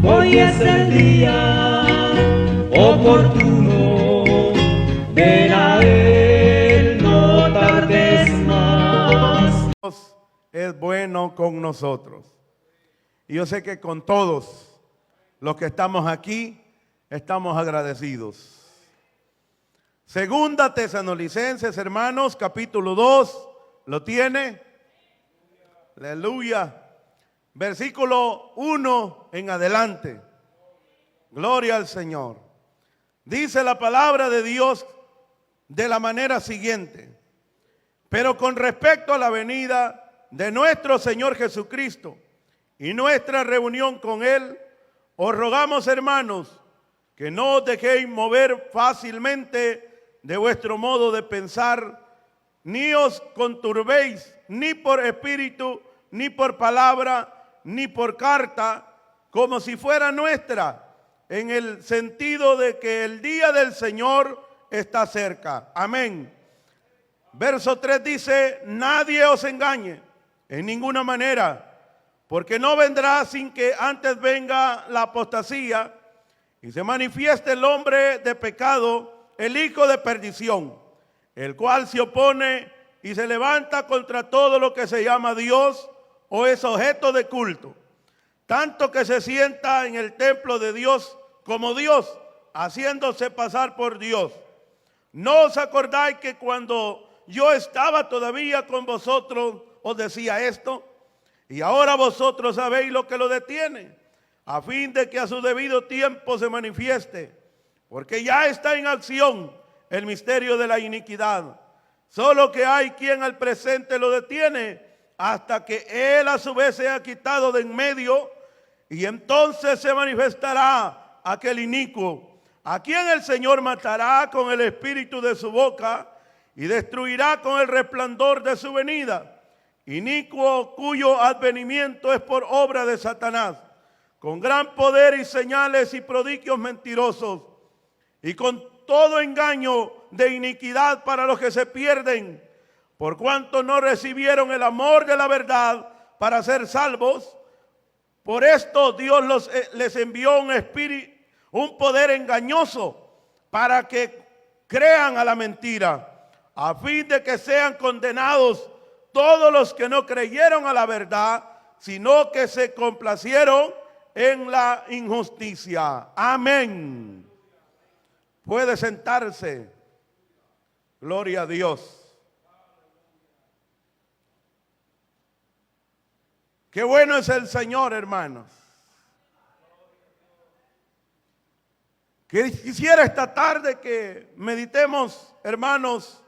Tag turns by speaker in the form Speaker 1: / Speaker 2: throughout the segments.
Speaker 1: Hoy es el día oportuno, ven a Él, no tardes más.
Speaker 2: Dios es bueno con nosotros. Y yo sé que con todos los que estamos aquí, estamos agradecidos. Segunda Tesalonicenses, hermanos, capítulo 2, ¿lo tiene? Aleluya. Versículo 1 en adelante. Gloria al Señor. Dice la palabra de Dios de la manera siguiente: pero con respecto a la venida de nuestro Señor Jesucristo y nuestra reunión con Él, os rogamos, hermanos, que no os dejéis mover fácilmente de vuestro modo de pensar, ni os conturbéis, ni por espíritu, ni por palabra, ni por carta, como si fuera nuestra, en el sentido de que el día del Señor está cerca. Amén. Verso 3 dice: nadie os engañe en ninguna manera, porque no vendrá sin que antes venga la apostasía y se manifieste el hombre de pecado, el hijo de perdición, el cual se opone y se levanta contra todo lo que se llama Dios o es objeto de culto, tanto que se sienta en el templo de Dios como Dios, haciéndose pasar por Dios. ¿No os acordáis que cuando yo estaba todavía con vosotros os decía esto? Y ahora vosotros sabéis lo que lo detiene, a fin de que a su debido tiempo se manifieste, porque ya está en acción el misterio de la iniquidad. Solo que hay quien al presente lo detiene, hasta que él a su vez sea quitado de en medio, y entonces se manifestará aquel inicuo, a quien el Señor matará con el espíritu de su boca y destruirá con el resplandor de su venida. Inicuo cuyo advenimiento es por obra de Satanás, con gran poder y señales y prodigios mentirosos, y con todo engaño de iniquidad para los que se pierden, por cuanto no recibieron el amor de la verdad para ser salvos. Por esto Dios les envió un espíritu, un poder engañoso, para que crean a la mentira, a fin de que sean condenados todos los que no creyeron a la verdad, sino que se complacieron en la injusticia. Amén. Puede sentarse. Gloria a Dios. Qué bueno es el Señor, hermanos. Quisiera esta tarde que meditemos, hermanos,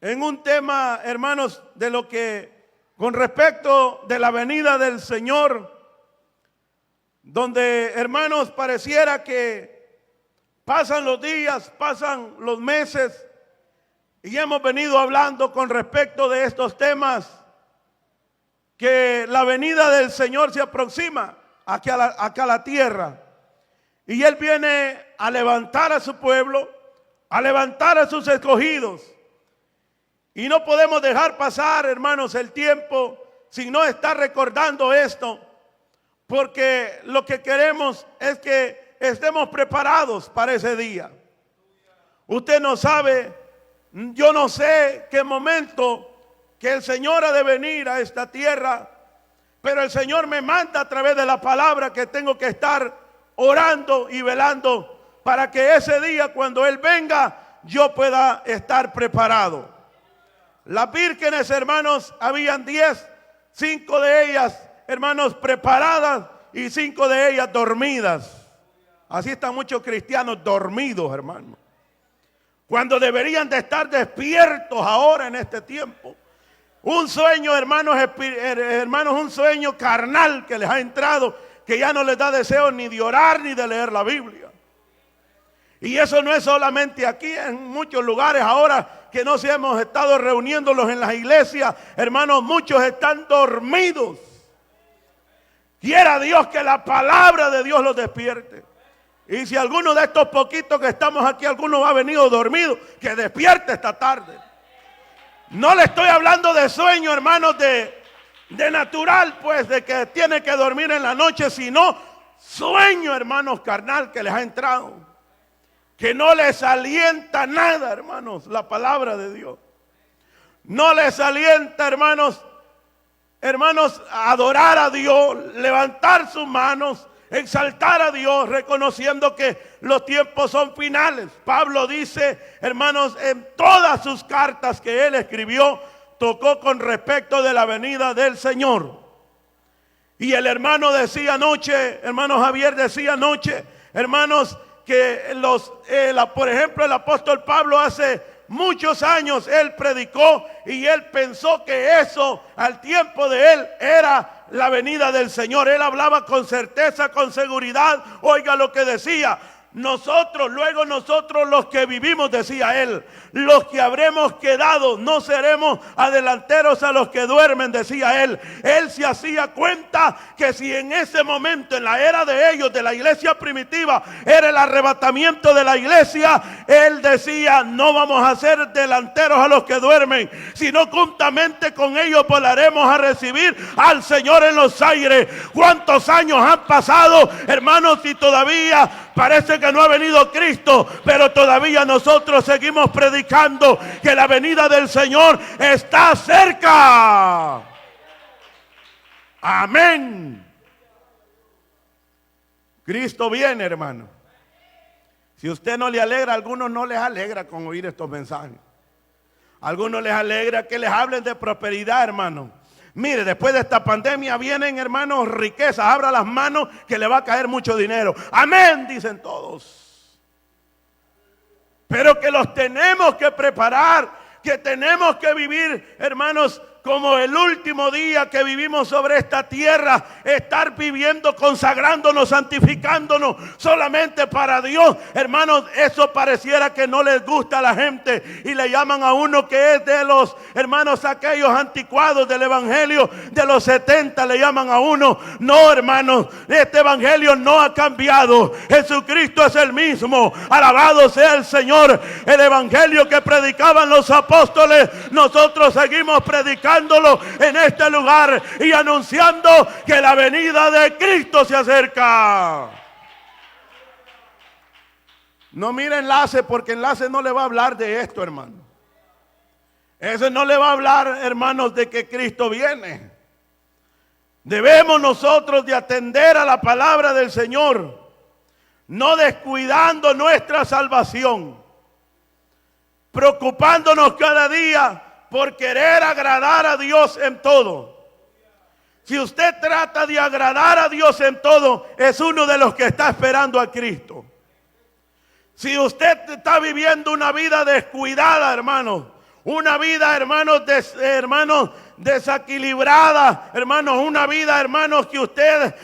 Speaker 2: en un tema, hermanos, de lo que con respecto de la venida del Señor, donde, hermanos, pareciera que pasan los días, pasan los meses, y hemos venido hablando con respecto de estos temas, que la venida del Señor se aproxima acá a la tierra, y Él viene a levantar a su pueblo, a levantar a sus escogidos. Y no podemos dejar pasar, hermanos, el tiempo sin no estar recordando esto, porque lo que queremos es que estemos preparados para ese día. Usted no sabe, yo no sé qué momento que el Señor ha de venir a esta tierra, pero el Señor me manda a través de la palabra que tengo que estar orando y velando para que ese día, cuando Él venga, yo pueda estar preparado. Las vírgenes, hermanos, habían 10, 5 de ellas, hermanos, preparadas y 5 de ellas dormidas. Así están muchos cristianos dormidos, hermanos, cuando deberían de estar despiertos ahora en este tiempo. Un sueño, hermanos, un sueño carnal que les ha entrado, que ya no les da deseo ni de orar ni de leer la Biblia. Y eso no es solamente aquí, en muchos lugares ahora que nos hemos estado reuniéndolos en las iglesias, hermanos, muchos están dormidos. Quiera Dios que la palabra de Dios los despierte. Y si alguno de estos poquitos que estamos aquí, alguno ha venido dormido, que despierte esta tarde. No le estoy hablando de sueño, hermanos, de de natural, pues, de que tiene que dormir en la noche, sino sueño, hermanos, carnal que les ha entrado, que no les alienta nada, hermanos, la palabra de Dios. No les alienta, hermanos, a adorar a Dios, levantar sus manos, exaltar a Dios, reconociendo que los tiempos son finales. Pablo dice, hermanos, en todas sus cartas que él escribió, tocó con respecto de la venida del Señor. Y el hermano decía anoche, hermano Javier decía anoche, hermanos, que por ejemplo, el apóstol Pablo hace muchos años él predicó y él pensó que eso al tiempo de él era la venida del Señor. Él hablaba con certeza, con seguridad. Oiga lo que decía: nosotros los que vivimos, decía él, los que habremos quedado, no seremos adelanteros a los que duermen, decía él. Él se hacía cuenta que si en ese momento, en la era de ellos, de la iglesia primitiva, era el arrebatamiento de la iglesia, él decía, no vamos a ser delanteros a los que duermen, sino juntamente con ellos volaremos a recibir al Señor en los aires. ¿Cuántos años han pasado, hermanos, y todavía parece que no ha venido Cristo? Pero todavía nosotros seguimos predicando que la venida del Señor está cerca. Amén. Cristo viene, hermano. Si usted no le alegra, a algunos no les alegra con oír estos mensajes. A algunos les alegra que les hablen de prosperidad, hermano. Mire, después de esta pandemia vienen, hermanos, riquezas. Abra las manos que le va a caer mucho dinero. Amén, dicen todos. Pero que los tenemos que preparar, que tenemos que vivir, hermanos, como el último día que vivimos sobre esta tierra, estar viviendo, consagrándonos, santificándonos solamente para Dios. Hermanos, eso pareciera que no les gusta a la gente y le llaman a uno que es de los, hermanos, aquellos anticuados del evangelio de los 70, le llaman a uno. No, hermanos, este evangelio no ha cambiado. Jesucristo es el mismo. Alabado sea el Señor. El evangelio que predicaban los apóstoles, nosotros seguimos predicando en este lugar y anunciando que la venida de Cristo se acerca. No mire Enlace, porque Enlace no le va a hablar de esto, hermano. Ese no le va a hablar, hermanos, de que Cristo viene. Debemos nosotros de atender a la palabra del Señor, no descuidando nuestra salvación, preocupándonos cada día por querer agradar a Dios en todo. Si usted trata de agradar a Dios en todo, es uno de los que está esperando a Cristo. Si usted está viviendo una vida descuidada, hermanos, una vida, hermanos, desequilibrada, hermanos, una vida, hermanos, que usted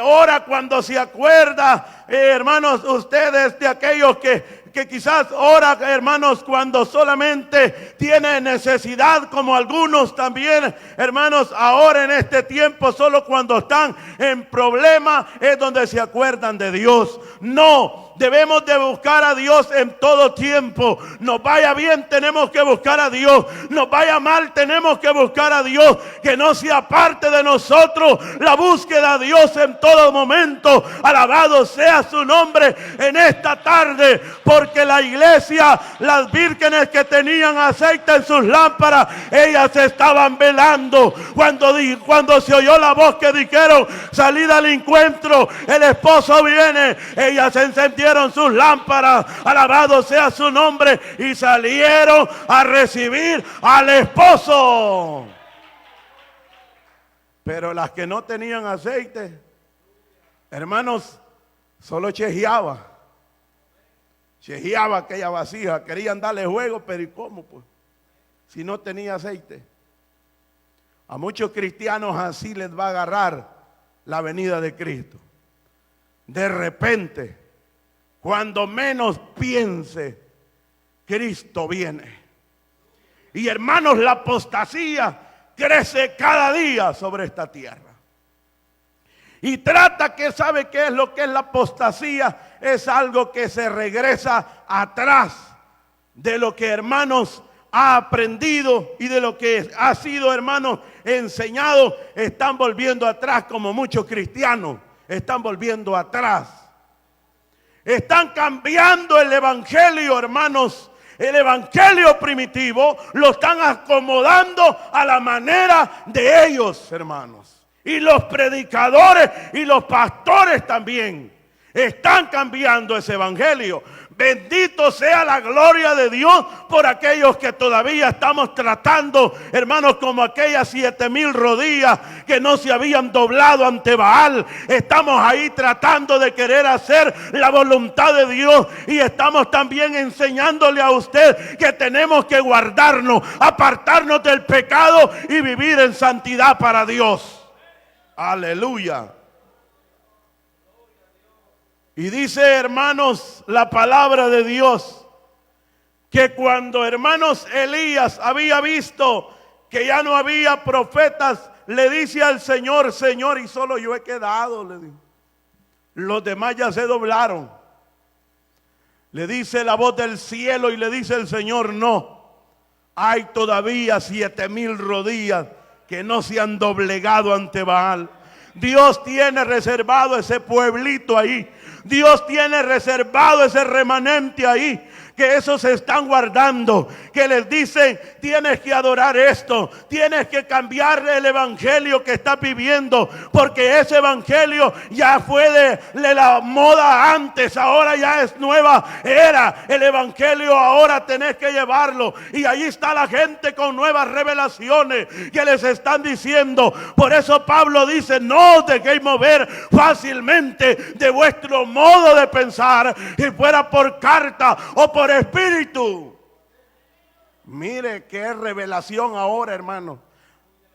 Speaker 2: ora cuando se acuerda, hermanos, ustedes de aquellos que quizás ora, hermanos, cuando solamente tiene necesidad, como algunos también, hermanos, ahora en este tiempo, solo cuando están en problemas es donde se acuerdan de Dios. No, debemos de buscar a Dios en todo tiempo. Nos vaya bien, tenemos que buscar a Dios. Nos vaya mal, tenemos que buscar a Dios. Que no sea parte de nosotros la búsqueda de Dios en todo momento. Alabado sea su nombre en esta tarde, porque la iglesia, las vírgenes que tenían aceite en sus lámparas, ellas estaban velando. Cuando se oyó la voz que dijeron, salid al encuentro, el esposo viene, ellas encendieron sus lámparas, alabado sea su nombre, y salieron a recibir al esposo. Pero las que no tenían aceite, hermanos, solo chejeaba aquella vasija. Querían darle juego, pero ¿y cómo, pues? Si no tenía aceite. A muchos cristianos así les va a agarrar la venida de Cristo. De repente, cuando menos piense, Cristo viene. Y hermanos, la apostasía crece cada día sobre esta tierra. Y sabe qué es lo que es la apostasía. Es algo que se regresa atrás de lo que, hermanos, ha aprendido y de lo que ha sido, hermanos, enseñado están volviendo atrás, como muchos cristianos están volviendo atrás. Están cambiando el evangelio, hermanos. El evangelio primitivo lo están acomodando a la manera de ellos, hermanos. Y los predicadores y los pastores también están cambiando ese evangelio. Bendito sea la gloria de Dios por aquellos que todavía estamos tratando, hermanos, como aquellas 7,000 rodillas que no se habían doblado ante Baal. Estamos ahí tratando de querer hacer la voluntad de Dios y estamos también enseñándole a usted que tenemos que guardarnos, apartarnos del pecado y vivir en santidad para Dios. Aleluya. Y dice, hermanos, la palabra de Dios, que cuando, hermanos, Elías había visto que ya no había profetas, le dice al Señor: Señor, y solo yo he quedado, le dijo. Los demás ya se doblaron. Le dice la voz del cielo y le dice el Señor: no, hay todavía 7,000 rodillas que no se han doblegado ante Baal. Dios tiene reservado ese pueblito ahí. Dios tiene reservado ese remanente ahí, que esos se están guardando, que les dicen: tienes que adorar esto, tienes que cambiar el evangelio que estás viviendo, porque ese evangelio ya fue de la moda antes, ahora ya es nueva era. El evangelio ahora tenés que llevarlo, y ahí está la gente con nuevas revelaciones que les están diciendo. Por eso Pablo dice: no os dejéis mover fácilmente de vuestro modo de pensar, si fuera por carta o por espíritu. Mire qué revelación ahora, hermano.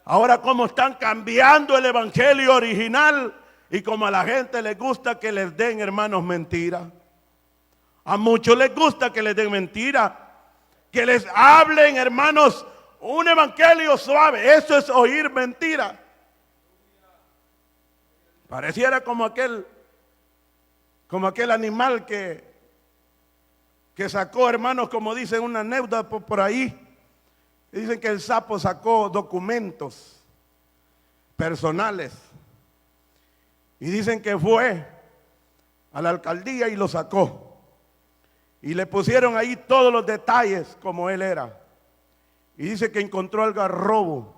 Speaker 2: Ahora cómo están cambiando el evangelio original, y como a la gente les gusta que les den, hermanos, mentiras. A muchos les gusta que les den mentiras, que les hablen, hermanos, un evangelio suave. Eso es oír mentira. Pareciera como aquel animal que sacó, hermanos, como dicen una anécdota por ahí. Dicen que el sapo sacó documentos personales. Y dicen que fue a la alcaldía y lo sacó. Y le pusieron ahí todos los detalles como él era. Y dice que encontró al garrobo.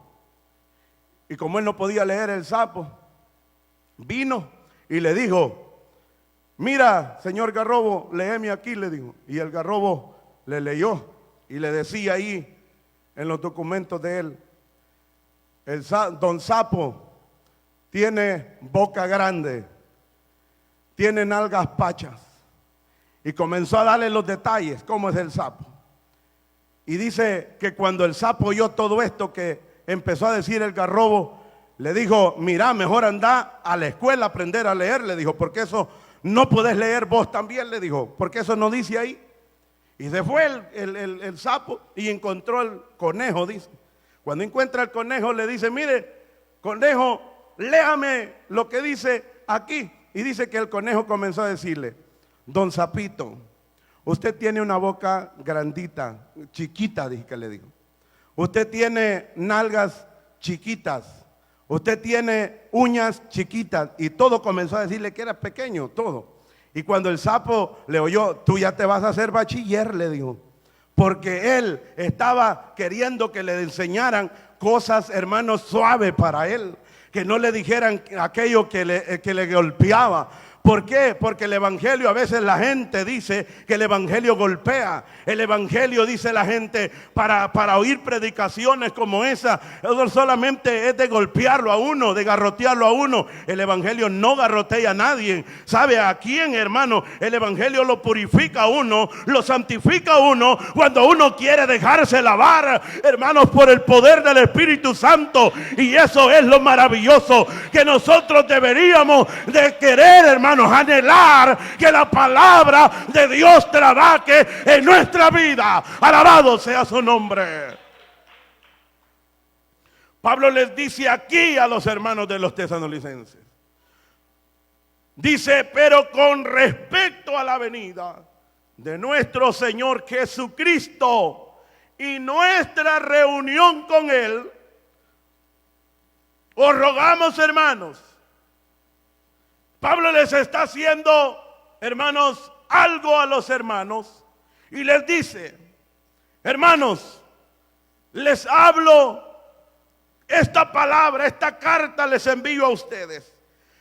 Speaker 2: Y como él no podía leer el sapo, vino y le dijo: mira, señor garrobo, léeme aquí, le dijo. Y el garrobo le leyó y le decía ahí en los documentos de él: don Sapo tiene boca grande, tiene nalgas pachas. Y comenzó a darle los detalles, cómo es el sapo. Y dice que cuando el sapo oyó todo esto que empezó a decir el garrobo, le dijo: mira, mejor anda a la escuela a aprender a leer, le dijo, porque eso no podés leer vos también, le dijo, porque eso no dice ahí. Y se fue el sapo y encontró el conejo, dice. Cuando encuentra el conejo le dice: mire, conejo, léame lo que dice aquí. Y dice que el conejo comenzó a decirle: don Sapito, usted tiene una boca grandita, chiquita, dije que le digo. Usted tiene nalgas chiquitas. Usted tiene uñas chiquitas. Y todo comenzó a decirle que era pequeño, todo. Y cuando el sapo le oyó: tú ya te vas a hacer bachiller, le dijo. Porque él estaba queriendo que le enseñaran cosas, hermanos, suaves para él. Que no le dijeran aquello que le golpeaba. ¿Por qué? Porque el evangelio, a veces la gente dice que el evangelio golpea. El evangelio, dice la gente, para oír predicaciones como esa, no solamente es de golpearlo a uno, de garrotearlo a uno. El evangelio no garrotea a nadie. ¿Sabe a quién, hermano? El evangelio lo purifica a uno, lo santifica a uno, cuando uno quiere dejarse lavar, hermanos, por el poder del Espíritu Santo. Y eso es lo maravilloso que nosotros deberíamos de querer, hermanos, anhelar que la palabra de Dios trabaje en nuestra vida. Alabado sea su nombre. Pablo les dice aquí a los hermanos de los tesalonicenses, dice: pero con respecto a la venida de nuestro Señor Jesucristo, y nuestra reunión con Él, Os rogamos, hermanos. Pablo les está haciendo, hermanos, algo a los hermanos y les dice: hermanos, les hablo esta palabra, esta carta les envío a ustedes.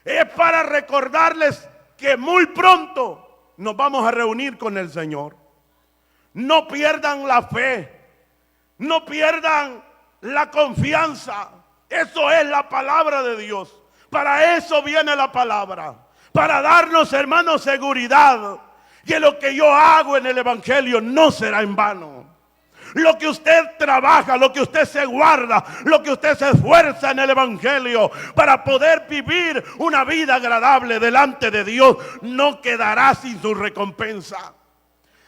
Speaker 2: Es para recordarles que muy pronto nos vamos a reunir con el Señor. No pierdan la fe, no pierdan la confianza. Eso es la palabra de Dios. Para eso viene la palabra, para darnos, hermanos, seguridad que lo que yo hago en el evangelio no será en vano. Lo que usted trabaja, lo que usted se guarda, lo que usted se esfuerza en el evangelio para poder vivir una vida agradable delante de Dios, no quedará sin su recompensa.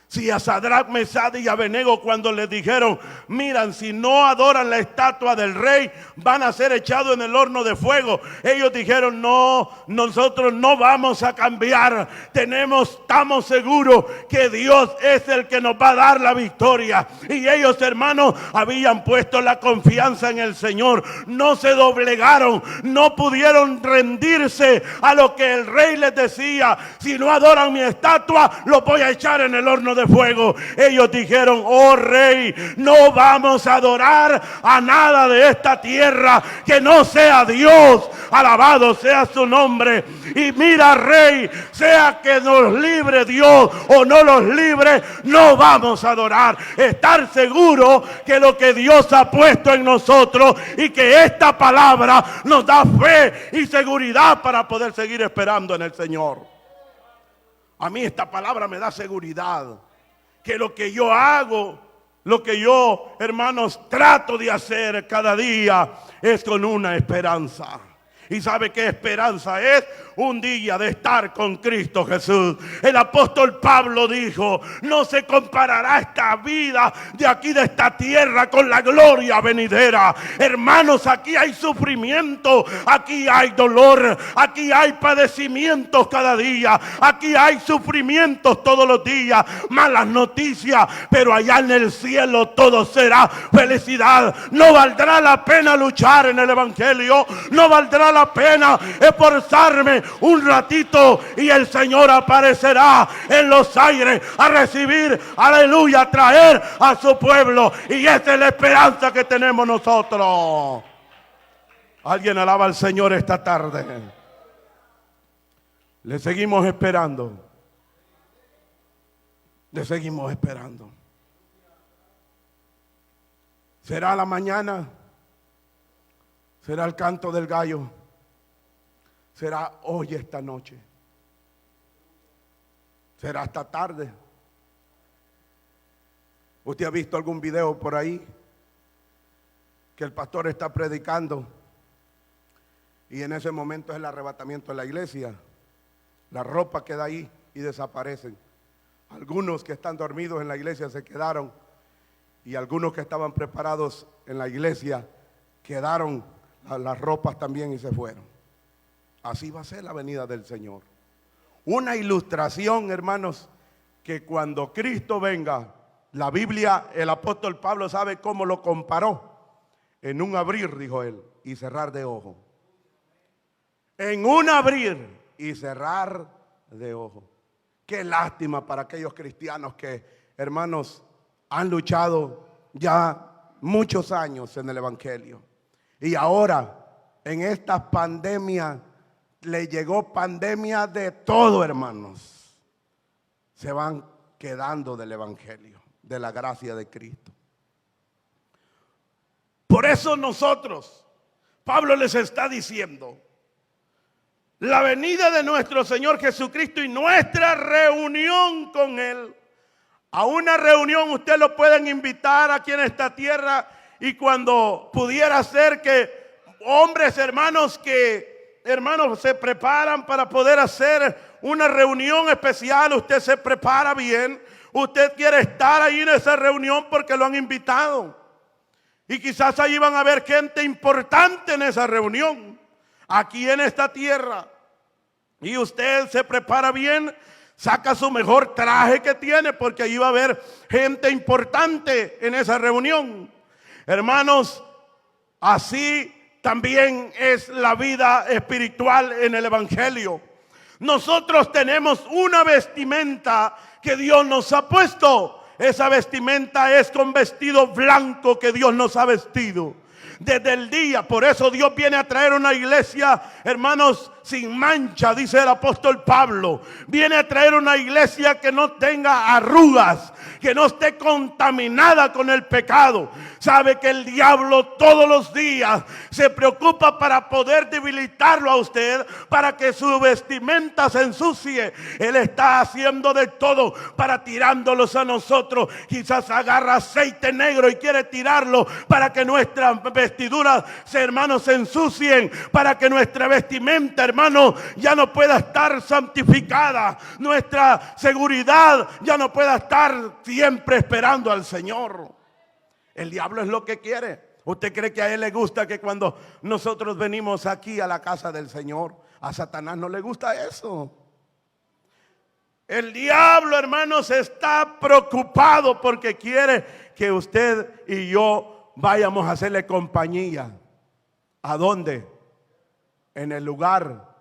Speaker 2: Si a Sadrach, Mesach y Abednego, cuando les dijeron: miran, si no adoran la estatua del rey, van a ser echados en el horno de fuego, ellos dijeron: no, nosotros no vamos a cambiar. Estamos seguros que Dios es el que nos va a dar la victoria. Y ellos, hermanos, habían puesto la confianza en el Señor. No se doblegaron, no pudieron rendirse a lo que el rey les decía: si no adoran mi estatua, los voy a echar en el horno de fuego. Ellos dijeron: oh rey, no vamos a adorar a nada de esta tierra que no sea Dios. Alabado sea su nombre. Y mira, rey, sea que nos libre Dios o no nos libre, no vamos a adorar. Estar seguro que lo que Dios ha puesto en nosotros y que esta palabra nos da fe y seguridad para poder seguir esperando en el Señor. A mí esta palabra me da seguridad que lo que yo hago, lo que yo, hermanos, trato de hacer cada día es con una esperanza. ¿Y sabe qué esperanza es? Un día de estar con Cristo Jesús. El apóstol Pablo dijo: no se comparará esta vida de aquí, de esta tierra, con la gloria venidera. Hermanos, aquí hay sufrimiento, aquí hay dolor, aquí hay padecimientos cada día, aquí hay sufrimientos todos los días, malas noticias, pero allá en el cielo todo será felicidad. No valdrá la pena luchar en el evangelio, no valdrá la pena esforzarme un ratito y el Señor aparecerá en los aires a recibir, aleluya, a traer a su pueblo. Y esa es la esperanza que tenemos nosotros. Alguien alaba al Señor esta tarde. Le seguimos esperando. Le seguimos esperando. ¿Será la mañana? ¿Será el canto del gallo? ¿Será hoy, esta noche? ¿Será esta tarde? ¿Usted ha visto algún video por ahí que el pastor está predicando y en ese momento es el arrebatamiento de la iglesia? La ropa queda ahí y desaparecen. Algunos que están dormidos en la iglesia se quedaron, y algunos que estaban preparados en la iglesia quedaron las ropas también y se fueron. Así va a ser la venida del Señor. Una ilustración, hermanos, que cuando Cristo venga, la Biblia, el apóstol Pablo sabe cómo lo comparó. En un abrir, dijo él, y cerrar de ojo. En un abrir y cerrar de ojo. Qué lástima para aquellos cristianos que, hermanos, han luchado ya muchos años en el evangelio. Y ahora, en esta pandemia, le llegó pandemia de todo, hermanos. Se van quedando del evangelio, de la gracia de Cristo. Por eso nosotros, Pablo les está diciendo, la venida de nuestro Señor Jesucristo y nuestra reunión con Él. A una reunión usted lo pueden invitar aquí en esta tierra, y cuando pudiera ser que hombres, hermanos, se preparan para poder hacer una reunión especial, usted se prepara bien, usted quiere estar ahí en esa reunión porque lo han invitado. Y quizás allí van a haber gente importante en esa reunión, aquí en esta tierra. Y usted se prepara bien, saca su mejor traje que tiene, porque allí va a haber gente importante en esa reunión. Hermanos, así también es la vida espiritual en el Evangelio. Nosotros tenemos una vestimenta que Dios nos ha puesto. Esa vestimenta es con vestido blanco que Dios nos ha vestido desde el día. Por eso Dios viene a traer una iglesia, hermanos, sin mancha, dice el apóstol Pablo. Viene a traer una iglesia que no tenga arrugas, que no esté contaminada con el pecado. Sabe que el diablo todos los días se preocupa para poder debilitarlo a usted, para que su vestimenta se ensucie. Él está haciendo de todo para tirándolos a nosotros. Quizás agarra aceite negro y quiere tirarlo para que nuestras vestiduras, hermanos, se ensucien, para que nuestra vestimenta, hermano, ya no pueda estar santificada, nuestra seguridad ya no pueda estar siempre esperando al Señor. El diablo es lo que quiere. ¿Usted cree que a él le gusta que cuando nosotros venimos aquí a la casa del Señor, a Satanás no le gusta eso? El diablo, hermanos, está preocupado porque quiere que usted y yo vayamos a hacerle compañía. ¿A dónde? En el lugar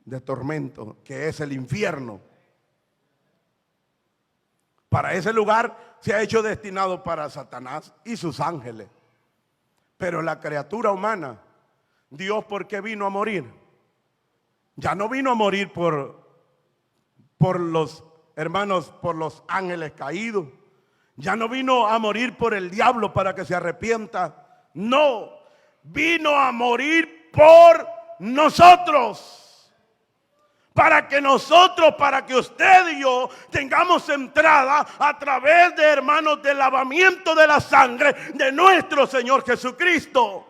Speaker 2: de tormento, que es el infierno. Para ese lugar se ha hecho destinado para Satanás y sus ángeles. Pero la criatura humana, Dios, ¿por qué vino a morir? Ya no vino a morir por los hermanos, por los ángeles caídos. Ya no vino a morir por el diablo para que se arrepienta. No, vino a morir por nosotros. Para que nosotros, para que usted y yo tengamos entrada a través de, hermanos, del lavamiento de la sangre de nuestro Señor Jesucristo.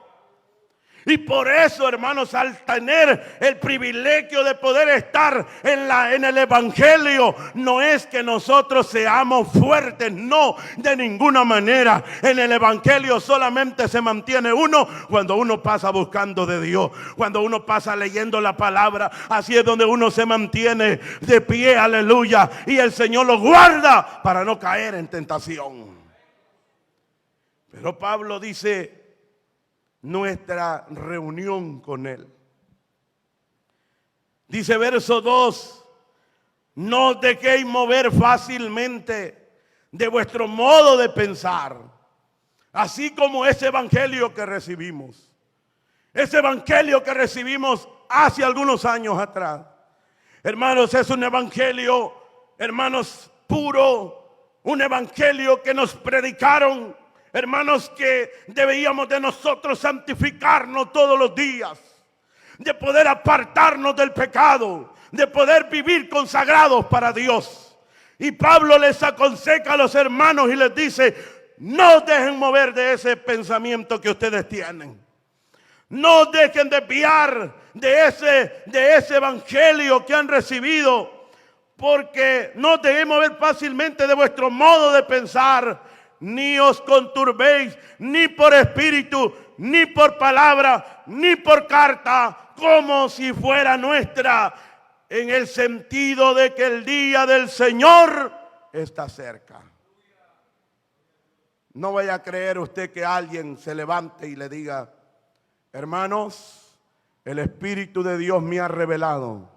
Speaker 2: Y por eso, hermanos, al tener el privilegio de poder estar en el Evangelio, no es que nosotros seamos fuertes, no, de ninguna manera. En el Evangelio solamente se mantiene uno cuando uno pasa buscando de Dios, cuando uno pasa leyendo la palabra. Así es donde uno se mantiene de pie, aleluya, y el Señor lo guarda para no caer en tentación. Pero Pablo dice: nuestra reunión con Él. Dice verso 2: no os dejéis mover fácilmente de vuestro modo de pensar, así como ese evangelio que recibimos. Ese evangelio que recibimos hace algunos años atrás, hermanos, es un evangelio, hermanos, puro, un evangelio que nos predicaron, hermanos, que debíamos de nosotros santificarnos todos los días, de poder apartarnos del pecado, de poder vivir consagrados para Dios. Y Pablo les aconseja a los hermanos y les dice: no dejen mover de ese pensamiento que ustedes tienen. No dejen desviar de ese evangelio que han recibido, porque no dejen mover fácilmente de vuestro modo de pensar. Ni os conturbéis, ni por espíritu, ni por palabra, ni por carta, como si fuera nuestra, en el sentido de que el día del Señor está cerca. No vaya a creer usted que alguien se levante y le diga: hermanos, el Espíritu de Dios me ha revelado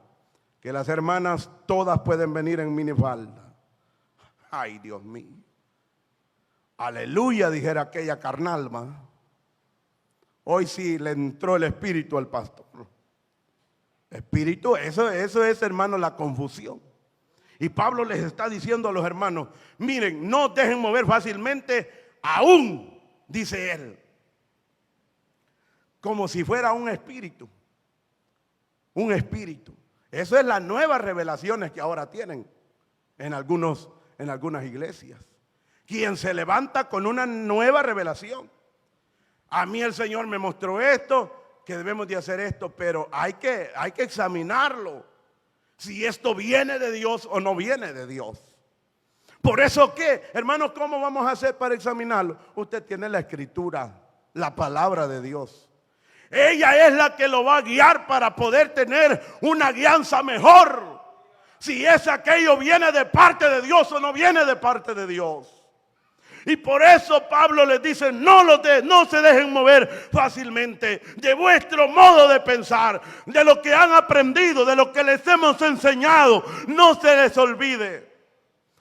Speaker 2: que las hermanas todas pueden venir en minifalda. Ay, Dios mío. Aleluya, dijera aquella carnalma. Hoy sí le entró el espíritu al pastor. Espíritu, eso es, hermano, la confusión. Y Pablo les está diciendo a los hermanos: miren, no dejen mover fácilmente, aún, dice él, como si fuera un espíritu. Un espíritu. Eso es las nuevas revelaciones que ahora tienen en algunas iglesias. Quien se levanta con una nueva revelación. A mí el Señor me mostró esto, que debemos de hacer esto, pero hay que examinarlo. Si esto viene de Dios o no viene de Dios. Por eso, ¿qué? Hermanos, ¿cómo vamos a hacer para examinarlo? Usted tiene la Escritura, la palabra de Dios. Ella es la que lo va a guiar para poder tener una guianza mejor. Si aquello viene de parte de Dios o no viene de parte de Dios. Y por eso Pablo les dice, no se dejen mover fácilmente de vuestro modo de pensar, de lo que han aprendido, de lo que les hemos enseñado. No se les olvide.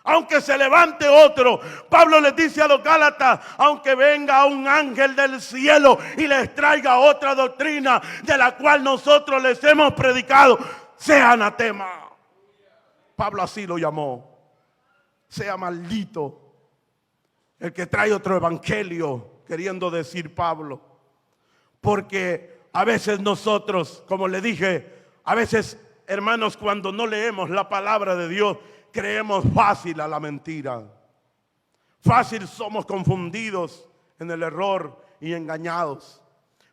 Speaker 2: Aunque se levante otro, Pablo les dice a los Gálatas, aunque venga un ángel del cielo y les traiga otra doctrina de la cual nosotros les hemos predicado, sea anatema. Pablo así lo llamó. Sea maldito el que trae otro evangelio, queriendo decir Pablo. Porque a veces nosotros, como le dije, a veces, hermanos, cuando no leemos la palabra de Dios, creemos fácil a la mentira. Fácil somos confundidos en el error y engañados.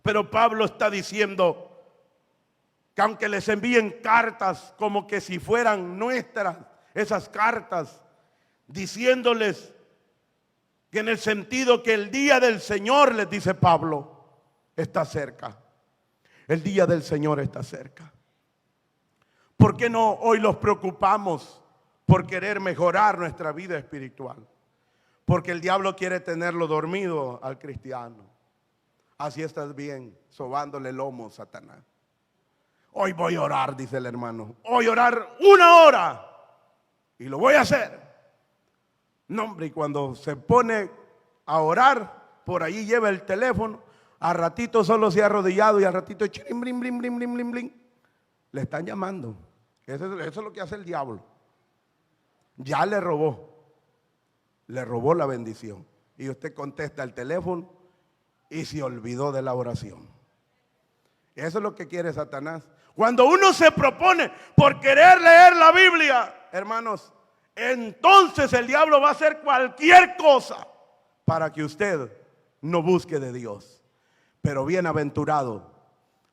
Speaker 2: Pero Pablo está diciendo que aunque les envíen cartas como que si fueran nuestras, esas cartas, diciéndoles que en el sentido que el día del Señor, les dice Pablo, está cerca. El día del Señor está cerca. ¿Por qué no hoy los preocupamos por querer mejorar nuestra vida espiritual? Porque el diablo quiere tenerlo dormido al cristiano. Así estás bien, sobándole el lomo, Satanás. Hoy voy a orar, dice el hermano. Hoy orar 1 hora. Y lo voy a hacer. No, hombre, y cuando se pone a orar, por ahí lleva el teléfono, a ratito solo se ha arrodillado y a ratito chim, blim, blim, blim, blim, blim, blim. Le están llamando. Eso es lo que hace el diablo. Ya le robó la bendición. Y usted contesta el teléfono y se olvidó de la oración. Eso es lo que quiere Satanás. Cuando uno se propone por querer leer la Biblia, hermanos, entonces el diablo va a hacer cualquier cosa para que usted no busque de Dios. Pero bienaventurado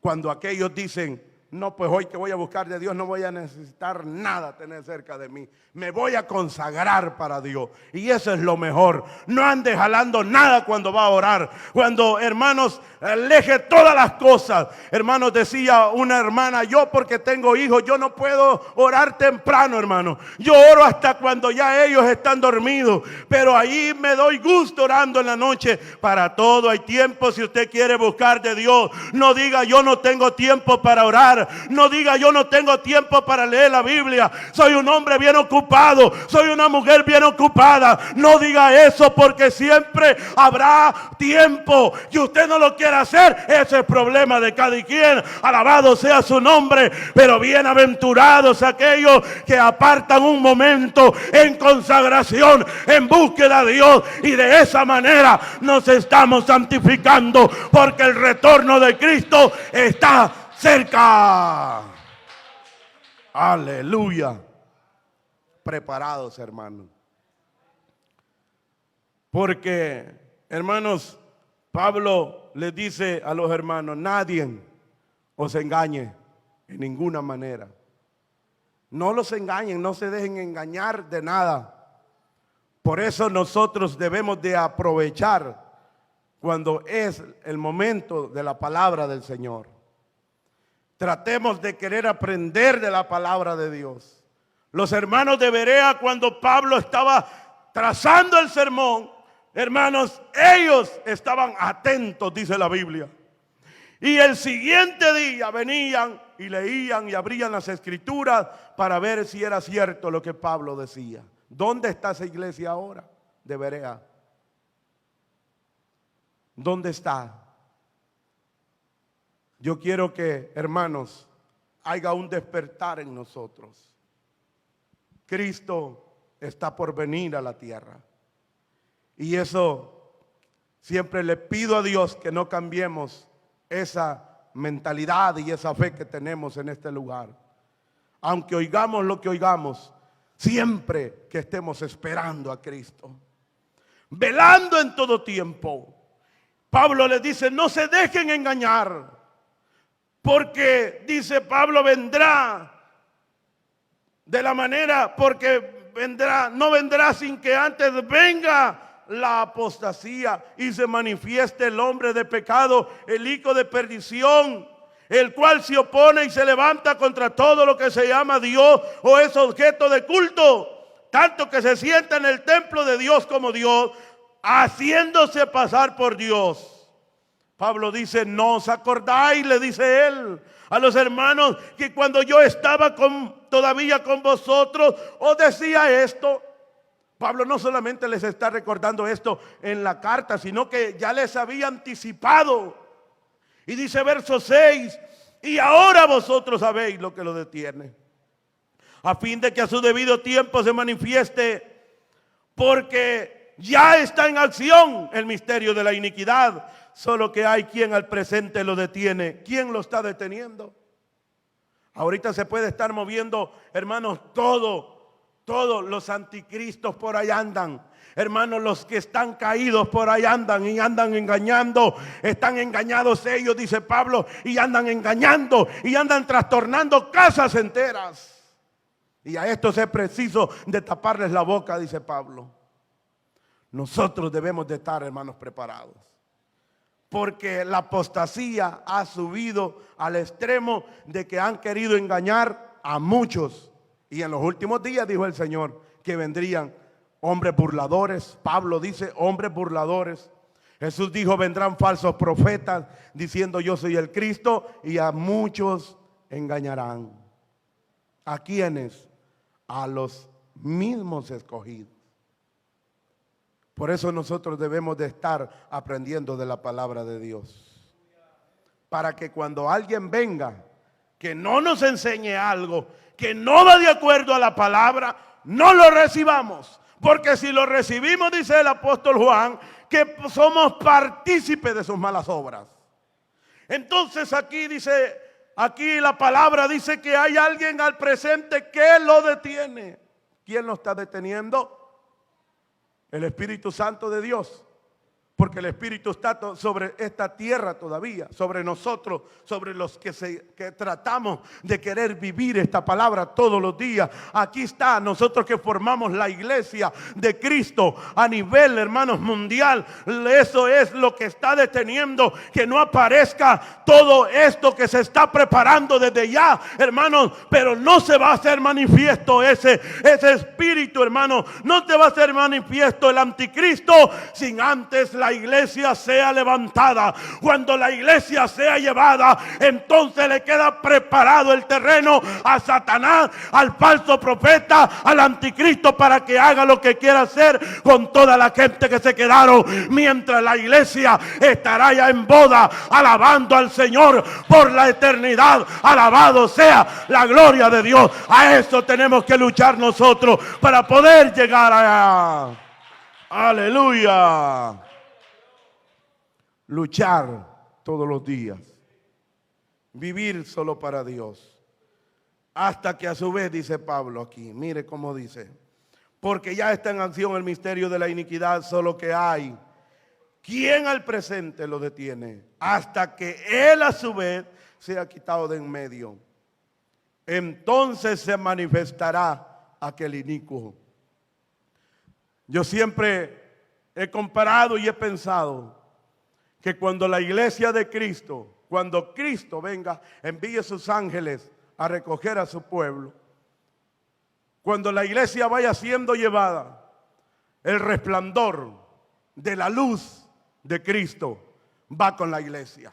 Speaker 2: cuando aquellos dicen, no, pues hoy que voy a buscar de Dios no voy a necesitar nada tener cerca de mí. Me voy a consagrar para Dios. Y eso es lo mejor. No ande jalando nada cuando va a orar. Cuando, hermanos, aleje todas las cosas. Hermanos, decía una hermana, yo porque tengo hijos, yo no puedo orar temprano, hermano. Yo oro hasta cuando ya ellos están dormidos. Pero ahí me doy gusto orando en la noche. Para todo hay tiempo si usted quiere buscar de Dios. No diga yo no tengo tiempo para orar. No diga yo no tengo tiempo para leer la Biblia. Soy un hombre bien ocupado. Soy una mujer bien ocupada. No diga eso porque siempre habrá tiempo. Que usted no lo quiera hacer, ese es problema de cada quien. Alabado sea su nombre. Pero bienaventurados aquellos que apartan un momento en consagración, en búsqueda de Dios. Y de esa manera nos estamos santificando porque el retorno de Cristo está cerca. Aleluya. Preparados, hermanos. Porque, hermanos, Pablo les dice a los hermanos, nadie os engañe en ninguna manera. No los engañen, no se dejen engañar de nada. Por eso nosotros debemos de aprovechar cuando es el momento de la palabra del Señor. Tratemos de querer aprender de la palabra de Dios. Los hermanos de Berea, cuando Pablo estaba trazando el sermón, hermanos, ellos estaban atentos, dice la Biblia. Y el siguiente día venían y leían y abrían las escrituras para ver si era cierto lo que Pablo decía. ¿Dónde está esa iglesia ahora de Berea? ¿Dónde está? Yo quiero que, hermanos, haya un despertar en nosotros. Cristo está por venir a la tierra. Y eso siempre le pido a Dios que no cambiemos esa mentalidad y esa fe que tenemos en este lugar. Aunque oigamos lo que oigamos, siempre que estemos esperando a Cristo, velando en todo tiempo. Pablo les dice, no se dejen engañar. Porque, dice Pablo, vendrá de la manera, porque vendrá, no vendrá sin que antes venga la apostasía y se manifieste el hombre de pecado, el hijo de perdición, el cual se opone y se levanta contra todo lo que se llama Dios o es objeto de culto, tanto que se sienta en el templo de Dios como Dios, haciéndose pasar por Dios. Pablo dice, no os acordáis, le dice él a los hermanos, que cuando yo estaba todavía con vosotros, os decía esto. Pablo no solamente les está recordando esto en la carta, sino que ya les había anticipado. Y dice verso 6, y ahora vosotros sabéis lo que lo detiene, a fin de que a su debido tiempo se manifieste, porque ya está en acción el misterio de la iniquidad, solo que hay quien al presente lo detiene. ¿Quién lo está deteniendo? Ahorita se puede estar moviendo, hermanos, todos los anticristos por ahí andan. Hermanos, los que están caídos por ahí andan y andan engañando. Están engañados ellos, dice Pablo, y andan engañando y andan trastornando casas enteras. Y a estos es preciso de taparles la boca, dice Pablo. Nosotros debemos de estar, hermanos, preparados. Porque la apostasía ha subido al extremo de que han querido engañar a muchos. Y en los últimos días, dijo el Señor, que vendrían hombres burladores. Pablo dice hombres burladores. Jesús dijo, vendrán falsos profetas diciendo yo soy el Cristo, y a muchos engañarán. ¿A quiénes? A los mismos escogidos. Por eso nosotros debemos de estar aprendiendo de la palabra de Dios. Para que cuando alguien venga que no nos enseñe algo que no va de acuerdo a la palabra, no lo recibamos. Porque si lo recibimos, dice el apóstol Juan, que somos partícipes de sus malas obras. Entonces aquí dice, aquí la palabra dice que hay alguien al presente que lo detiene. ¿Quién lo está deteniendo? El Espíritu Santo de Dios. Porque el Espíritu está sobre esta tierra todavía, sobre nosotros, sobre los que tratamos de querer vivir esta palabra todos los días. Aquí está, nosotros que formamos la iglesia de Cristo a nivel, hermanos, mundial. Eso es lo que está deteniendo que no aparezca todo esto que se está preparando desde ya, hermanos. Pero no se va a hacer manifiesto ese espíritu, hermanos. No te va a hacer manifiesto el anticristo sin antes la iglesia sea levantada. Cuando la iglesia sea llevada, entonces le queda preparado el terreno a Satanás, al falso profeta, al anticristo, para que haga lo que quiera hacer con toda la gente que se quedaron, mientras la iglesia estará ya en boda, alabando al Señor por la eternidad. Alabado sea la gloria de Dios. A eso tenemos que luchar nosotros para poder llegar allá. Aleluya. Luchar todos los días, vivir solo para Dios, hasta que a su vez, dice Pablo aquí, mire cómo dice, porque ya está en acción el misterio de la iniquidad, solo que hay quien al presente lo detiene, hasta que él a su vez sea quitado de en medio. Entonces se manifestará aquel inicuo. Yo siempre he comparado y he pensado que cuando la iglesia de Cristo, cuando Cristo venga, envíe sus ángeles a recoger a su pueblo, cuando la iglesia vaya siendo llevada, el resplandor de la luz de Cristo va con la iglesia.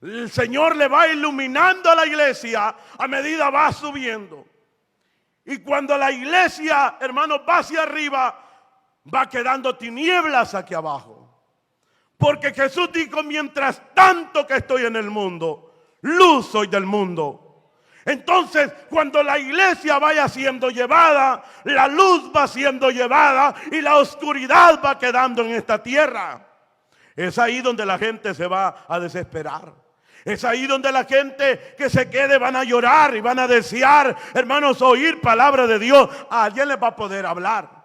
Speaker 2: El Señor le va iluminando a la iglesia a medida va subiendo. Y cuando la iglesia, hermanos, va hacia arriba, va quedando tinieblas aquí abajo. Porque Jesús dijo, mientras tanto que estoy en el mundo, luz soy del mundo. Entonces, cuando la iglesia vaya siendo llevada, la luz va siendo llevada y la oscuridad va quedando en esta tierra. Es ahí donde la gente se va a desesperar. Es ahí donde la gente que se quede van a llorar y van a desear, hermanos, oír palabra de Dios. A alguien les va a poder hablar.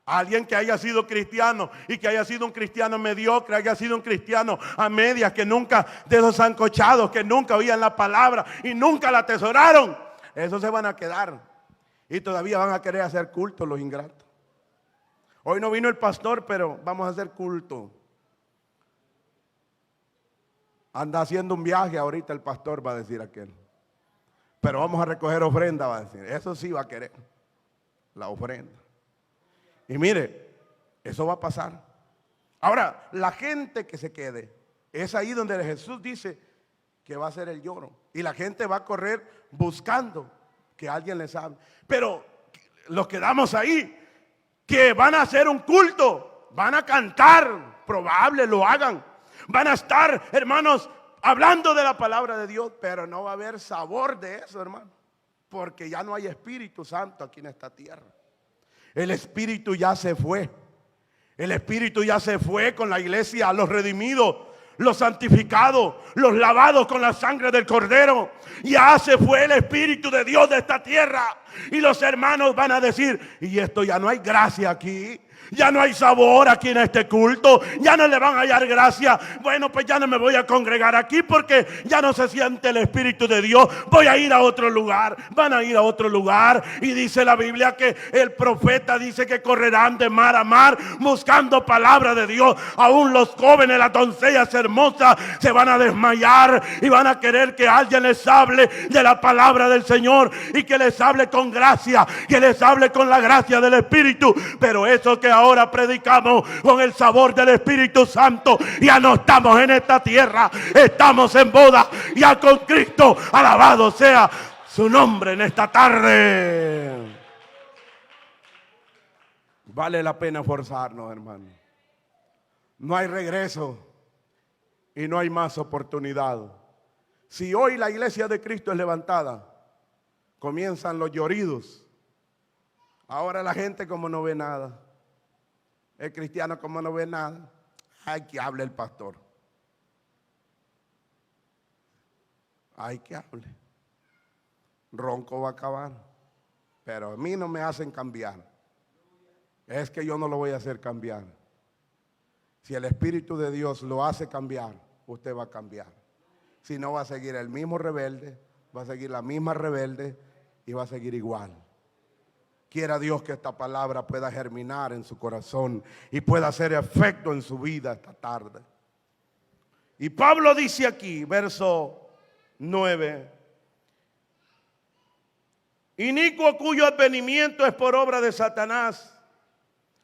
Speaker 2: A alguien que haya sido cristiano y que haya sido un cristiano mediocre, haya sido un cristiano a medias, que nunca, de esos sancochados, que nunca oían la palabra y nunca la atesoraron. Esos se van a quedar y todavía van a querer hacer culto los ingratos. Hoy no vino el pastor, pero vamos a hacer culto. Anda haciendo un viaje ahorita el pastor, va a decir aquel. Pero vamos a recoger ofrenda, va a decir. Eso sí va a querer, la ofrenda. Y mire, Eso va a pasar. Ahora, la gente que se quede, es ahí donde Jesús dice que va a ser el lloro. Y la gente va a correr buscando que alguien les hable. Pero los quedamos ahí, que van a hacer un culto, van a cantar, probable lo hagan. Van a estar, hermanos, hablando de la palabra de Dios, pero no va a haber sabor de eso, hermano. Porque ya no hay Espíritu Santo aquí en esta tierra. El Espíritu ya se fue. El Espíritu ya se fue con la iglesia, los redimidos, los santificados, los lavados con la sangre del Cordero. Ya se fue el Espíritu de Dios de esta tierra. Y los hermanos van a decir, y esto ya no hay gracia aquí. Ya no hay sabor aquí en este culto. Ya no le van a hallar gracia. Bueno, pues ya no me voy a congregar aquí porque ya no se siente el Espíritu de Dios. Voy a ir a otro lugar. Van a ir a otro lugar. Y dice la Biblia que el profeta dice que correrán de mar a mar buscando palabra de Dios. Aún los jóvenes, las doncellas hermosas se van a desmayar y van a querer que alguien les hable de la palabra del Señor y que les hable con gracia, que les hable con la gracia del Espíritu. Pero eso que ahora predicamos con el sabor del Espíritu Santo, ya no estamos en esta tierra, estamos en boda ya con Cristo. Alabado sea su nombre en esta tarde. Vale la pena forzarnos, hermano. No hay regreso y no hay más oportunidad. Si hoy la iglesia de Cristo es levantada, comienzan los lloridos. Ahora la gente como no ve nada. El cristiano como no ve nada. Hay que hable el pastor. Hay que hable. Ronco va a acabar. Pero a mí no me hacen cambiar. Es que yo no lo voy a hacer cambiar. Si el Espíritu de Dios lo hace cambiar, usted va a cambiar. Si no, va a seguir el mismo rebelde, va a seguir la misma rebelde y va a seguir igual. Quiera Dios que esta palabra pueda germinar en su corazón y pueda hacer efecto en su vida esta tarde. Y Pablo dice aquí, verso 9: inicuo cuyo advenimiento es por obra de Satanás,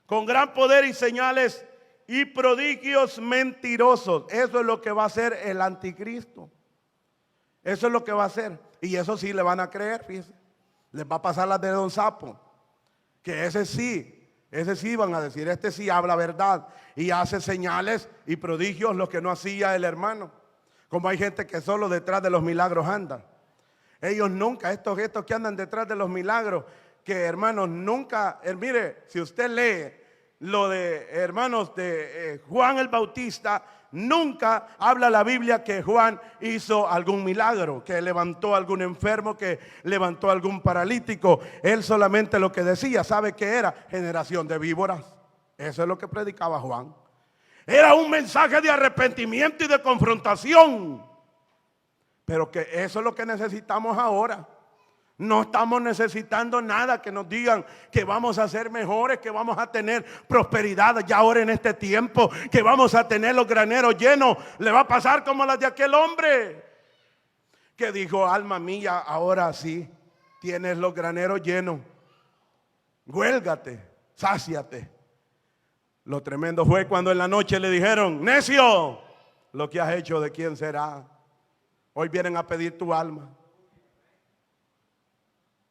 Speaker 2: con gran poder y señales y prodigios mentirosos. Eso es lo que va a hacer el anticristo. Eso es lo que va a hacer. Y eso sí le van a creer, fíjense. Les va a pasar las de Don Sapo. Que ese sí van a decir, este sí habla verdad y hace señales y prodigios lo que no hacía el hermano. Como hay gente que solo detrás de los milagros anda. Ellos nunca, estos que andan detrás de los milagros, que hermanos nunca, mire, si usted lee lo de hermanos de Juan el Bautista, nunca habla la Biblia que Juan hizo algún milagro, que levantó a algún enfermo, que levantó a algún paralítico. Él solamente lo que decía, ¿sabe qué era? Generación de víboras. Eso es lo que predicaba Juan. Era un mensaje de arrepentimiento y de confrontación. Pero que eso es lo que necesitamos ahora. No estamos necesitando nada que nos digan que vamos a ser mejores, que vamos a tener prosperidad ya ahora en este tiempo, que vamos a tener los graneros llenos. Le va a pasar como las de aquel hombre que dijo, alma mía, ahora sí tienes los graneros llenos. Huélgate, sáciate. Lo tremendo fue cuando en la noche le dijeron, necio, lo que has hecho, ¿de quién será? Hoy vienen a pedir tu alma.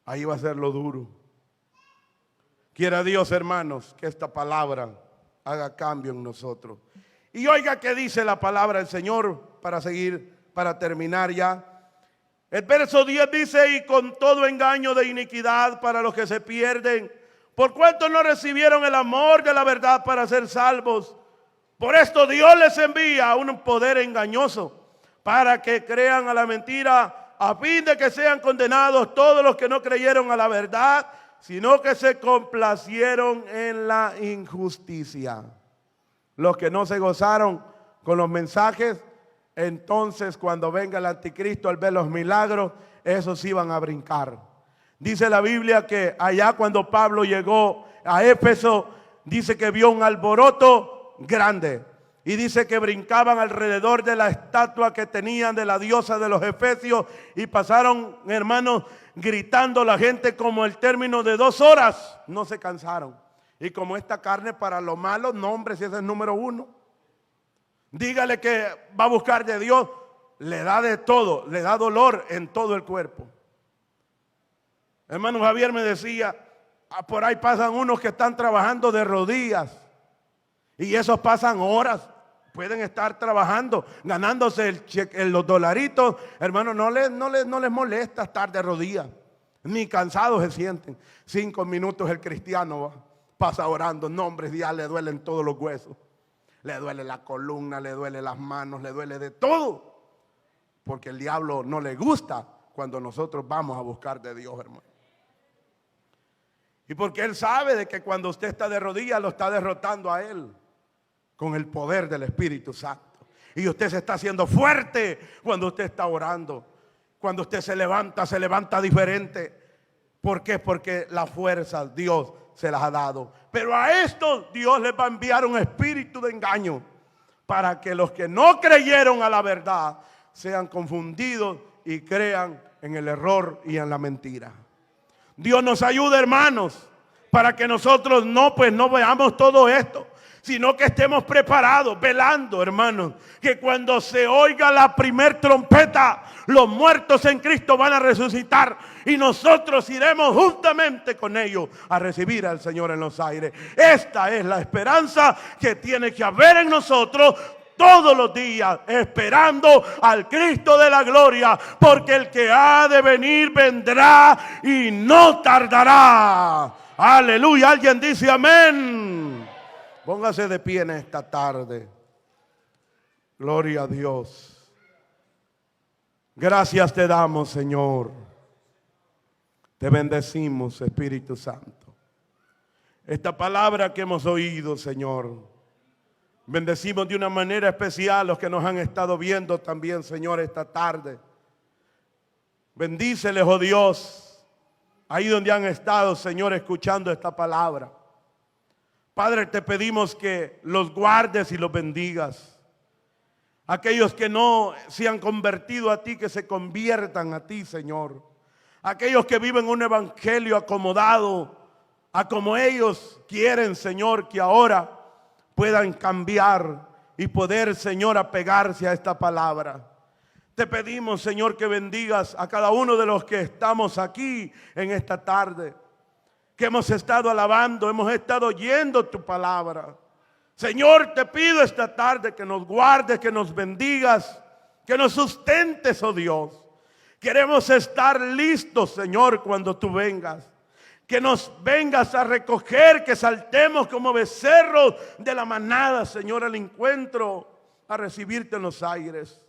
Speaker 2: Ahí va a ser lo duro. Quiera Dios, hermanos, que esta palabra haga cambio en nosotros. Y oiga qué dice la palabra del Señor para seguir, para terminar ya. El verso 10 dice, y con todo engaño de iniquidad para los que se pierden, por cuanto no recibieron el amor de la verdad para ser salvos. Por esto Dios les envía un poder engañoso para que crean a la mentira, a fin de que sean condenados todos los que no creyeron a la verdad, sino que se complacieron en la injusticia. Los que no se gozaron con los mensajes, entonces cuando venga el anticristo al ver los milagros, esos iban a brincar. Dice la Biblia que allá cuando Pablo llegó a Éfeso, dice que vio un alboroto grande. Y dice que brincaban alrededor de la estatua que tenían de la diosa de los efesios. Y pasaron, hermanos, gritando la gente como el término de 2 horas. No se cansaron. Y como esta carne para lo malo, no, hombre, si ese es el número uno. Dígale que va a buscar de Dios, le da de todo, le da dolor en todo el cuerpo. Hermano Javier me decía, por ahí pasan unos que están trabajando de rodillas. Y esos pasan horas, pueden estar trabajando, ganándose los dolaritos. Hermano, no les molesta estar de rodillas, ni cansados se sienten. 5 minutos el cristiano pasa orando, no, hombre, ya le duelen todos los huesos. Le duele la columna, le duele las manos, le duele de todo. Porque el diablo no le gusta cuando nosotros vamos a buscar de Dios, hermano. Y porque él sabe de que cuando usted está de rodillas lo está derrotando a él con el poder del Espíritu Santo. Y usted se está haciendo fuerte cuando usted está orando. Cuando usted se levanta diferente. ¿Por qué? Porque la fuerza Dios se las ha dado. Pero a estos Dios les va a enviar un espíritu de engaño para que los que no creyeron a la verdad sean confundidos y crean en el error y en la mentira. Dios nos ayude, hermanos, para que nosotros no veamos todo esto, sino que estemos preparados, velando, hermanos, que cuando se oiga la primer trompeta, los muertos en Cristo van a resucitar y nosotros iremos justamente con ellos a recibir al Señor en los aires. Esta es la esperanza que tiene que haber en nosotros todos los días, esperando al Cristo de la gloria, porque el que ha de venir vendrá y no tardará. Aleluya, alguien dice amén. Póngase de pie en esta tarde. Gloria a Dios. Gracias te damos, Señor. Te bendecimos, Espíritu Santo. Esta palabra que hemos oído, Señor, bendecimos de una manera especial a los que nos han estado viendo también, Señor, esta tarde. Bendíceles, oh Dios, ahí donde han estado, Señor, escuchando esta palabra. Padre, te pedimos que los guardes y los bendigas. Aquellos que no se han convertido a ti, que se conviertan a ti, Señor. Aquellos que viven un evangelio acomodado a como ellos quieren, Señor, que ahora puedan cambiar y poder, Señor, apegarse a esta palabra. Te pedimos, Señor, que bendigas a cada uno de los que estamos aquí en esta tarde, que hemos estado alabando, hemos estado oyendo tu palabra. Señor, te pido esta tarde que nos guardes, que nos bendigas, que nos sustentes, oh Dios. Queremos estar listos, Señor, cuando tú vengas. Que nos vengas a recoger, que saltemos como becerros de la manada, Señor, al encuentro, a recibirte en los aires.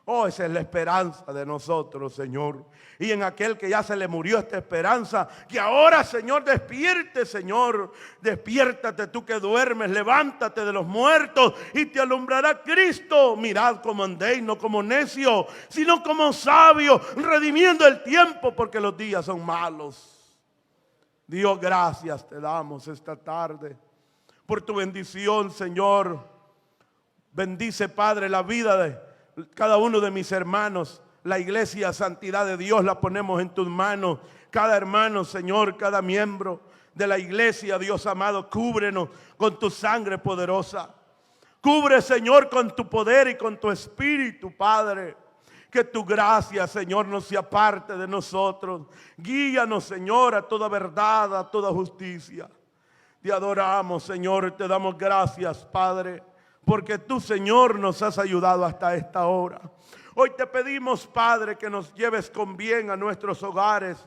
Speaker 2: Oh, esa es la esperanza de nosotros, Señor. Y en aquel que ya se le murió esta esperanza, que ahora, Señor, despierte, Señor. Despiértate tú que duermes, levántate de los muertos y te alumbrará Cristo. Mirad cómo andéis, no como necios, sino como sabios, redimiendo el tiempo porque los días son malos. Dios, gracias te damos esta tarde por tu bendición, Señor. Bendice, Padre, la vida de cada uno de mis hermanos. La iglesia Santidad de Dios la ponemos en tus manos. Cada hermano, Señor, cada miembro de la iglesia, Dios amado, cúbrenos con tu sangre poderosa. Cubre, Señor, con tu poder y con tu espíritu, Padre. Que tu gracia, Señor, no se aparte de nosotros. Guíanos, Señor, a toda verdad, a toda justicia. Te adoramos, Señor, te damos gracias, Padre, porque tú, Señor, nos has ayudado hasta esta hora. Hoy te pedimos, Padre, que nos lleves con bien a nuestros hogares.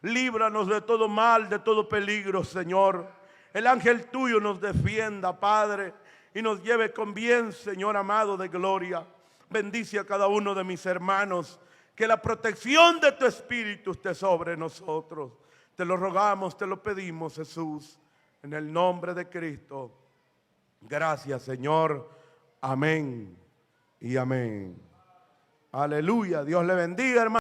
Speaker 2: Líbranos de todo mal, de todo peligro, Señor. El ángel tuyo nos defienda, Padre, y nos lleve con bien, Señor amado de gloria. Bendice a cada uno de mis hermanos. Que la protección de tu Espíritu esté sobre nosotros. Te lo rogamos, te lo pedimos, Jesús, en el nombre de Cristo. Gracias, Señor. Amén y amén. Aleluya. Dios le bendiga, hermano.